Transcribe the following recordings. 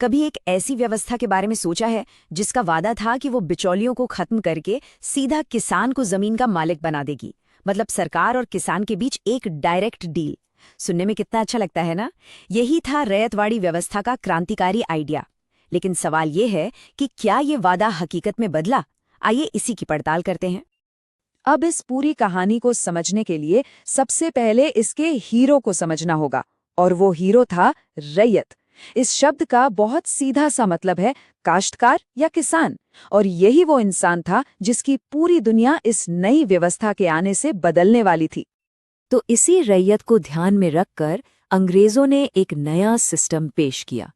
कभी एक ऐसी व्यवस्था के बारे में सोचा है जिसका वादा था कि वो बिचौलियों को खत्म करके सीधा किसान को जमीन का मालिक बना देगी? मतलब सरकार और किसान के बीच एक डायरेक्ट डील। सुनने में कितना अच्छा लगता है ना। यही था रैयतवाड़ी व्यवस्था का क्रांतिकारी आइडिया। लेकिन सवाल ये है कि क्या ये वादा हकीकत में बदला? आइए इसी की पड़ताल करते हैं। अब इस पूरी कहानी को समझने के लिए सबसे पहले इसके हीरो को समझना होगा, और वो हीरो था रैयत। इस शब्द का बहुत सीधा सा मतलब है काश्तकार या किसान, और यही वो इंसान था जिसकी पूरी दुनिया इस नई व्यवस्था के आने से बदलने वाली थी। तो इसी रैयत को ध्यान में रखकर अंग्रेजों ने एक नया सिस्टम पेश किया।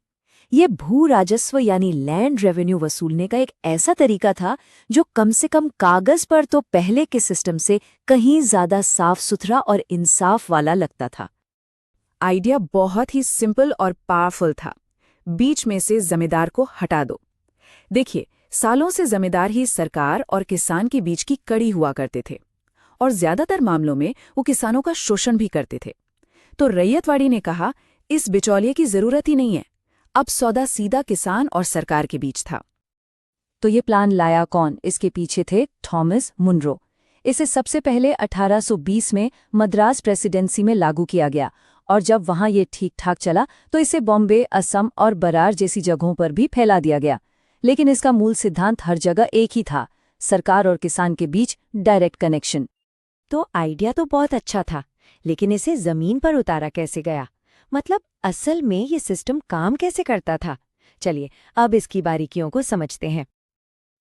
ये भू राजस्व यानी लैंड रेवेन्यू वसूलने का एक ऐसा तरीका था जो कम से कम कागज पर तो पहले के सिस्टम से कहीं ज्यादा साफ सुथरा और इंसाफ वाला लगता था। आइडिया बहुत ही सिंपल और पावरफुल था। बीच में से जमींदार को हटा दो। देखिए, सालों से जमींदार ही सरकार और किसान के बीच की कड़ी हुआ करते थे, और ज्यादातर मामलों में वो किसानों का शोषण भी करते थे। तो रैयतवाड़ी ने कहा, इस बिचौलिए की जरूरत ही नहीं है, अब सौदा सीधा किसान और सरकार के बीच था। तो ये प्लान लाया कौन? इसके पीछे थे थॉमस मुनरो। इसे सबसे पहले 1820 में मद्रास प्रेसिडेंसी में लागू किया गया, और जब वहां ये ठीक ठाक चला तो इसे बॉम्बे, असम और बरार जैसी जगहों पर भी फैला दिया गया। लेकिन इसका मूल सिद्धांत हर जगह एक ही था, सरकार और किसान के बीच डायरेक्ट कनेक्शन। तो आइडिया तो बहुत अच्छा था, लेकिन इसे जमीन पर उतारा कैसे गया? मतलब असल में ये सिस्टम काम कैसे करता था? चलिए अब इसकी बारीकियों को समझते हैं।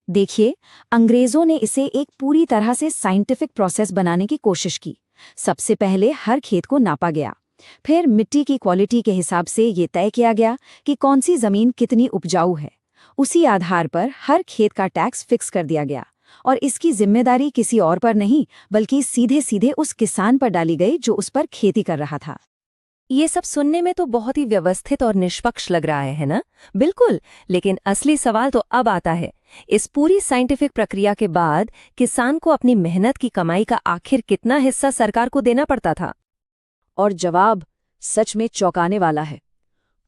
देखिए, अंग्रेजों ने इसे एक पूरी तरह से साइंटिफिक प्रोसेस बनाने की कोशिश की। सबसे पहले हर खेत को नापा गया, फिर मिट्टी की क्वालिटी के हिसाब से ये तय किया गया कि कौन सी जमीन कितनी उपजाऊ है। उसी आधार पर हर खेत का टैक्स फिक्स कर दिया गया, और इसकी जिम्मेदारी किसी और पर नहीं बल्कि सीधे सीधे उस किसान पर डाली गई जो उस पर खेती कर रहा था। ये सब सुनने में तो बहुत ही व्यवस्थित और निष्पक्ष लग रहा है ना? बिल्कुल। लेकिन असली सवाल तो अब आता है, इस पूरी साइंटिफिक प्रक्रिया के बाद किसान को अपनी मेहनत की कमाई का आखिर कितना हिस्सा सरकार को देना पड़ता था? और जवाब सच में चौंकाने वाला है।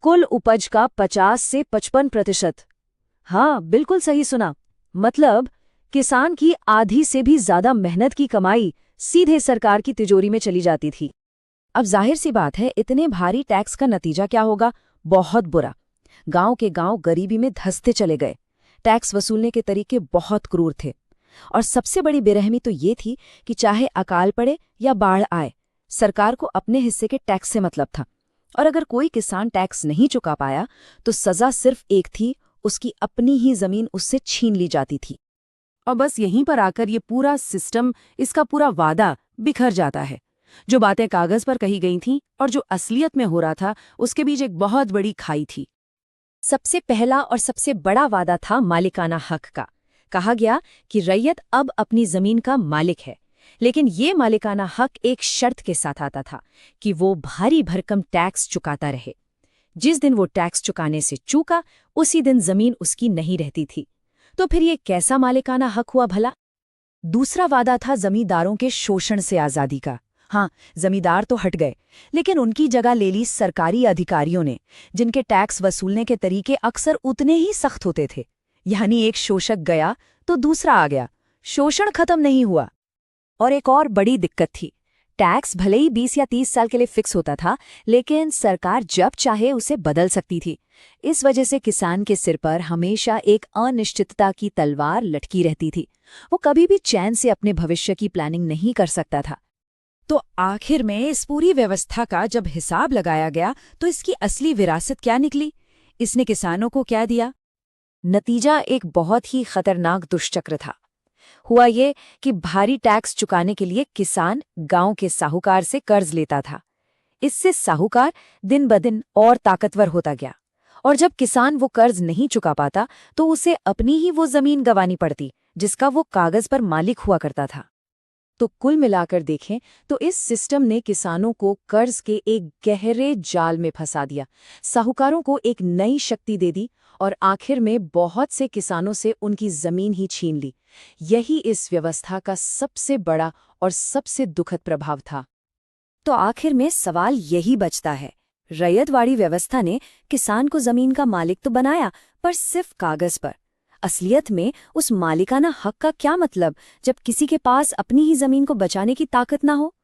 कुल उपज का 50 से 55%। हाँ, बिल्कुल सही सुना। मतलब किसान की आधी से भी ज्यादा मेहनत की कमाई सीधे सरकार की तिजोरी में चली जाती थी। अब जाहिर सी बात है, इतने भारी टैक्स का नतीजा क्या होगा? बहुत बुरा। गांव के गांव गरीबी में धंसते चले गए। टैक्स वसूलने के तरीके बहुत क्रूर थे, और सबसे बड़ी बेरहमी तो ये थी कि चाहे अकाल पड़े या बाढ़ आए, सरकार को अपने हिस्से के टैक्स से मतलब था। और अगर कोई किसान टैक्स नहीं चुका पाया तो सजा सिर्फ एक थी, उसकी अपनी ही जमीन उससे छीन ली जाती थी। और बस यहीं पर आकर ये पूरा सिस्टम, इसका पूरा वादा बिखर जाता है। जो बातें कागज पर कही गई थीं और जो असलियत में हो रहा था, उसके बीच एक बहुत बड़ी खाई थी। सबसे पहला और सबसे बड़ा वादा था मालिकाना हक का। कहा गया कि रैयत अब अपनी जमीन का मालिक है, लेकिन ये मालिकाना हक एक शर्त के साथ आता था कि वो भारी भरकम टैक्स चुकाता रहे। जिस दिन वो टैक्स चुकाने से चूका, उसी दिन जमीन उसकी नहीं रहती थी। तो फिर ये कैसा मालिकाना हक हुआ भला? दूसरा वादा था जमींदारों के शोषण से आजादी का। हाँ, जमींदार तो हट गए, लेकिन उनकी जगह ले ली सरकारी अधिकारियों ने, जिनके टैक्स वसूलने के तरीके अक्सर उतने ही सख्त होते थे। यानी एक शोषक गया तो दूसरा आ गया, शोषण खत्म नहीं हुआ। और एक और बड़ी दिक्कत थी, टैक्स भले ही 20 या 30 साल के लिए फिक्स होता था, लेकिन सरकार जब चाहे उसे बदल सकती थी। इस वजह से किसान के सिर पर हमेशा एक अनिश्चितता की तलवार लटकी रहती थी। वो कभी भी चैन से अपने भविष्य की प्लानिंग नहीं कर सकता था। तो आखिर में इस पूरी व्यवस्था का जब हिसाब लगाया गया तो इसकी असली विरासत क्या निकली? इसने किसानों को क्या दिया? नतीजा एक बहुत ही खतरनाक दुष्चक्र था। हुआ ये कि भारी टैक्स चुकाने के लिए किसान गांव के साहूकार से कर्ज लेता था। इससे साहूकार दिन ब दिन और ताकतवर होता गया, और जब किसान वो कर्ज नहीं चुका पाता तो उसे अपनी ही वो जमीन गंवानी पड़ती जिसका वो कागज पर मालिक हुआ करता था। तो कुल मिलाकर देखें तो इस सिस्टम ने किसानों को कर्ज के एक गहरे जाल में फंसा दिया, साहूकारों को एक नई शक्ति दे दी, और आखिर में बहुत से किसानों से उनकी जमीन ही छीन ली। यही इस व्यवस्था का सबसे बड़ा और सबसे दुखद प्रभाव था। तो आखिर में सवाल यही बचता है, रैयतवाड़ी व्यवस्था ने किसान को जमीन का मालिक तो बनाया, पर सिर्फ कागज पर। असलियत में उस मालिकाना हक का क्या मतलब, जब किसी के पास अपनी ही जमीन को बचाने की ताकत ना हो?